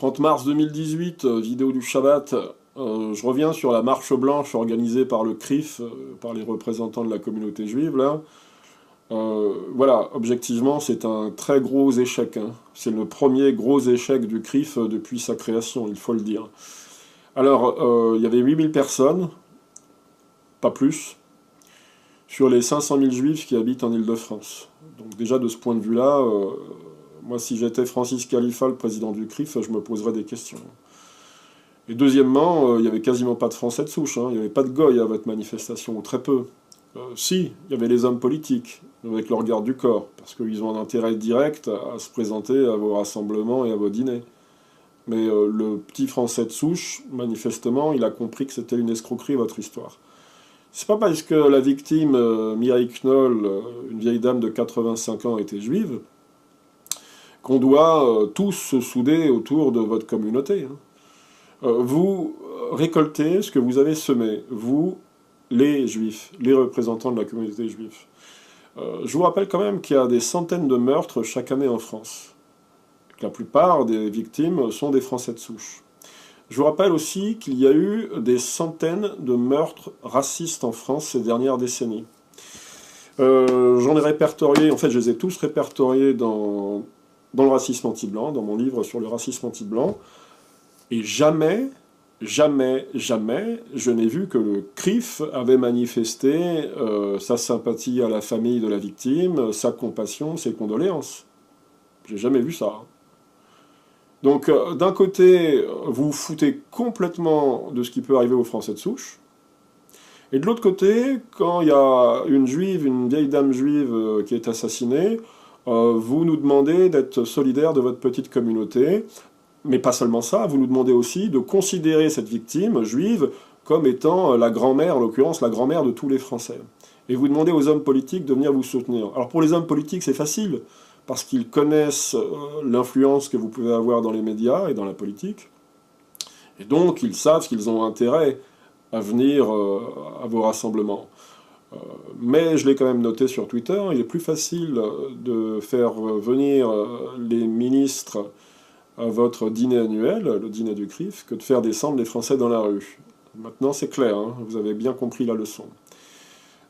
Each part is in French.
30 mars 2018, vidéo du Shabbat. Je reviens sur la marche blanche organisée par le CRIF, par les représentants de la communauté juive, là. Voilà, objectivement, c'est un très gros échec, hein. C'est le premier gros échec du CRIF depuis sa création, il faut le dire. Alors, il y avait 8000 personnes, pas plus, sur les 500 000 juifs qui habitent en Île-de-France. Donc déjà, de ce point de vue-là, moi, si j'étais Francis Khalifa, le président du CRIF, je me poserais des questions. Et deuxièmement, il n'y avait quasiment pas de Français de souche, hein. Il n'y avait pas de goy à votre manifestation, ou très peu. Si, il y avait les hommes politiques, avec leur garde du corps, parce qu'ils ont un intérêt direct à se présenter à vos rassemblements et à vos dîners. Mais le petit Français de souche, manifestement, il a compris que c'était une escroquerie, votre histoire. C'est pas parce que la victime, Mireille Knoll, une vieille dame de 85 ans, était juive, qu'on doit tous se souder autour de votre communauté, hein. Vous récoltez ce que vous avez semé, vous, les juifs, les représentants de la communauté juive. Je vous rappelle quand même qu'il y a des centaines de meurtres chaque année en France. La plupart des victimes sont des Français de souche. Je vous rappelle aussi qu'il y a eu des centaines de meurtres racistes en France ces dernières décennies. J'en ai répertorié, en fait je les ai tous répertoriés dans le racisme anti-blanc, dans mon livre sur le racisme anti-blanc, et jamais, jamais, jamais, je n'ai vu que le CRIF avait manifesté sa sympathie à la famille de la victime, sa compassion, ses condoléances. J'ai jamais vu ça. Donc, d'un côté, vous vous foutez complètement de ce qui peut arriver aux Français de souche, et de l'autre côté, quand il y a une juive, une vieille dame juive qui est assassinée, vous nous demandez d'être solidaire de votre petite communauté, mais pas seulement ça, vous nous demandez aussi de considérer cette victime juive comme étant la grand-mère, en l'occurrence la grand-mère de tous les Français. Et vous demandez aux hommes politiques de venir vous soutenir. Alors pour les hommes politiques, c'est facile, parce qu'ils connaissent l'influence que vous pouvez avoir dans les médias et dans la politique, et donc ils savent qu'ils ont intérêt à venir à vos rassemblements. Mais je l'ai quand même noté sur Twitter, il est plus facile de faire venir les ministres à votre dîner annuel, le dîner du CRIF, que de faire descendre les Français dans la rue. Maintenant c'est clair, hein, vous avez bien compris la leçon.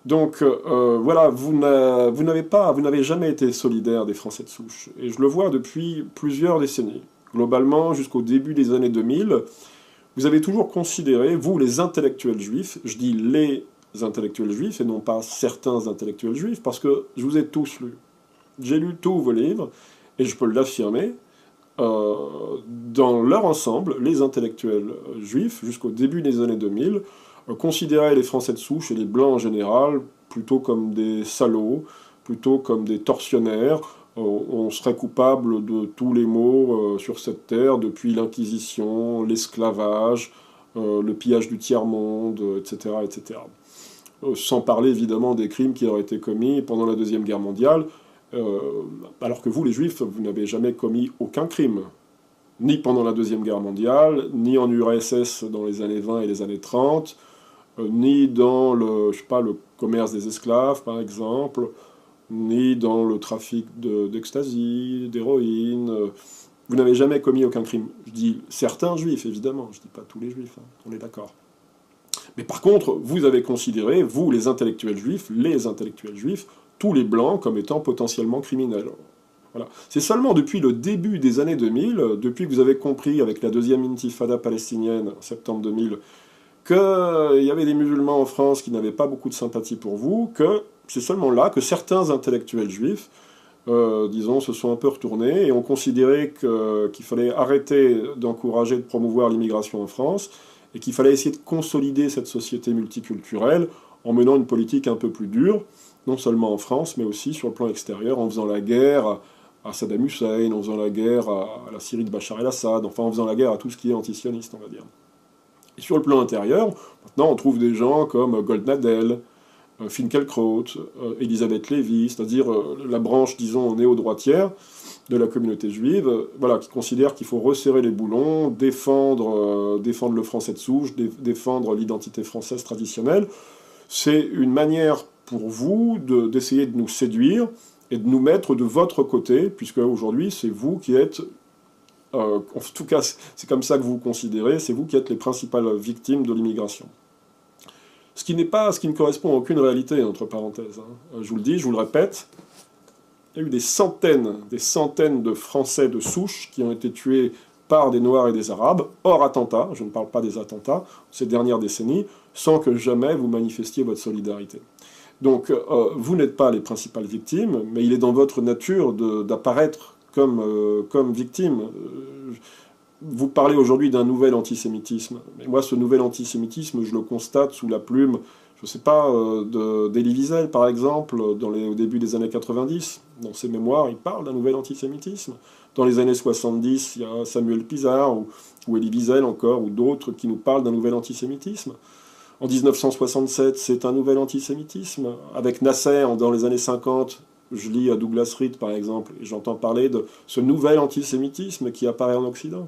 Donc voilà, vous n'avez jamais été solidaire des Français de souche. Et je le vois depuis plusieurs décennies. Globalement, jusqu'au début des années 2000, vous avez toujours considéré, vous les intellectuels juifs, je dis les intellectuels juifs et non pas certains intellectuels juifs, parce que je vous ai tous lus. J'ai lu tous vos livres, et je peux l'affirmer, dans leur ensemble, les intellectuels juifs, jusqu'au début des années 2000, considéraient les Français de souche et les Blancs en général plutôt comme des salauds, plutôt comme des tortionnaires. On serait coupable de tous les maux sur cette terre, depuis l'Inquisition, l'esclavage, le pillage du tiers-monde, etc., etc. Sans parler évidemment des crimes qui auraient été commis pendant la Deuxième Guerre mondiale, alors que vous, les Juifs, vous n'avez jamais commis aucun crime, ni pendant la Deuxième Guerre mondiale, ni en URSS dans les années 20 et les années 30, ni dans le commerce des esclaves, par exemple, ni dans le trafic d'ecstasy, d'héroïne. Vous n'avez jamais commis aucun crime. Je dis certains Juifs, évidemment, je ne dis pas tous les Juifs, hein, on est d'accord. Mais par contre, vous avez considéré, vous, les intellectuels juifs, tous les Blancs comme étant potentiellement criminels. Voilà. C'est seulement depuis le début des années 2000, depuis que vous avez compris avec la deuxième intifada palestinienne, en septembre 2000, qu'il y avait des musulmans en France qui n'avaient pas beaucoup de sympathie pour vous, que c'est seulement là que certains intellectuels juifs, disons, se sont un peu retournés et ont considéré qu'il fallait arrêter d'encourager, de promouvoir l'immigration en France, et qu'il fallait essayer de consolider cette société multiculturelle en menant une politique un peu plus dure, non seulement en France, mais aussi sur le plan extérieur, en faisant la guerre à Saddam Hussein, en faisant la guerre à la Syrie de Bachar el-Assad, enfin en faisant la guerre à tout ce qui est antisioniste, on va dire. Et sur le plan intérieur, maintenant on trouve des gens comme Goldnadel, Finkielkraut, Elisabeth Lévy, c'est-à-dire la branche, disons, néo-droitière de la communauté juive, voilà, qui considère qu'il faut resserrer les boulons, défendre le français de souche, défendre l'identité française traditionnelle. C'est une manière pour vous d'essayer de nous séduire et de nous mettre de votre côté, puisque aujourd'hui c'est vous qui êtes En tout cas, c'est comme ça que vous vous considérez, c'est vous qui êtes les principales victimes de l'immigration. Ce qui ne correspond à aucune réalité, entre parenthèses, hein. Je vous le dis, je vous le répète, il y a eu des centaines de Français de souche qui ont été tués par des Noirs et des Arabes, hors attentat, je ne parle pas des attentats, ces dernières décennies, sans que jamais vous manifestiez votre solidarité. Donc, vous n'êtes pas les principales victimes, mais il est dans votre nature d'apparaître comme victime. Vous parlez aujourd'hui d'un nouvel antisémitisme, mais moi, ce nouvel antisémitisme, je le constate sous la plume, je ne sais pas, d'Elie Wiesel, par exemple, au début des années 90. Dans ses mémoires, il parle d'un nouvel antisémitisme. Dans les années 70, il y a Samuel Pisar, ou Elie Wiesel encore, ou d'autres qui nous parlent d'un nouvel antisémitisme. En 1967, c'est un nouvel antisémitisme. Avec Nasser, dans les années 50, je lis à Douglas Reed, par exemple, et j'entends parler de ce nouvel antisémitisme qui apparaît en Occident.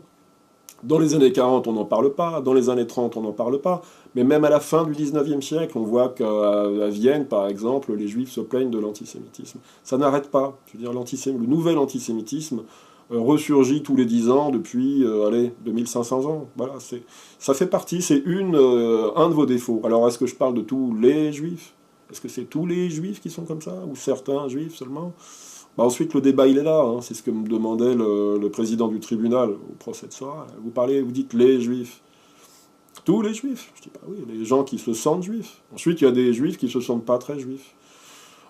Dans les années 40, on n'en parle pas. Dans les années 30, on n'en parle pas. Mais même à la fin du 19e siècle, on voit qu'à Vienne, par exemple, les Juifs se plaignent de l'antisémitisme. Ça n'arrête pas. Je veux dire, le nouvel antisémitisme ressurgit tous les 10 ans depuis, 2500 ans. Voilà, ça fait partie, c'est un de vos défauts. Alors, est-ce que je parle de tous les Juifs? Est-ce que c'est tous les Juifs qui sont comme ça? Ou certains Juifs seulement? Bah ensuite, le débat, il est là. Hein. C'est ce que me demandait le président du tribunal au procès de Sora. Vous dites les Juifs. Tous les Juifs. Je dis, bah oui, les gens qui se sentent Juifs. Ensuite, il y a des Juifs qui se sentent pas très Juifs.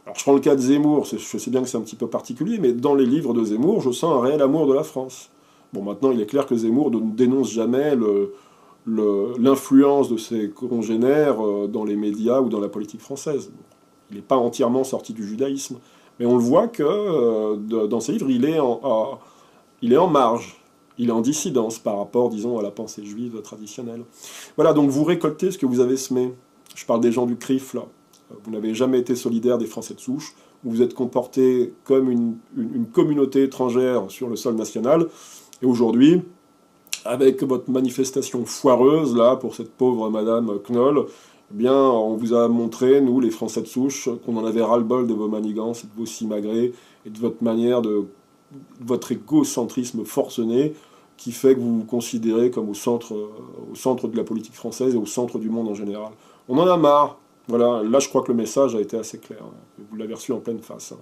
Alors, je prends le cas de Zemmour. Je sais bien que c'est un petit peu particulier, mais dans les livres de Zemmour, je sens un réel amour de la France. Bon, maintenant, il est clair que Zemmour ne dénonce jamais l'influence de ses congénères dans les médias ou dans la politique française. Il n'est pas entièrement sorti du judaïsme. Mais on le voit que dans ses livres, il est en marge, il est en dissidence par rapport, disons, à la pensée juive traditionnelle. Voilà, donc vous récoltez ce que vous avez semé. Je parle des gens du CRIF, là. Vous n'avez jamais été solidaire des Français de souche, vous vous êtes comporté comme une communauté étrangère sur le sol national, et aujourd'hui, avec votre manifestation foireuse, là, pour cette pauvre Madame Knoll, eh bien, on vous a montré, nous, les Français de souche, qu'on en avait ras-le-bol de vos manigances et de vos simagrées et de votre manière votre égocentrisme forcené qui fait que vous vous considérez comme au centre de la politique française et au centre du monde en général. On en a marre. Voilà, là, je crois que le message a été assez clair. Vous l'avez reçu en pleine face.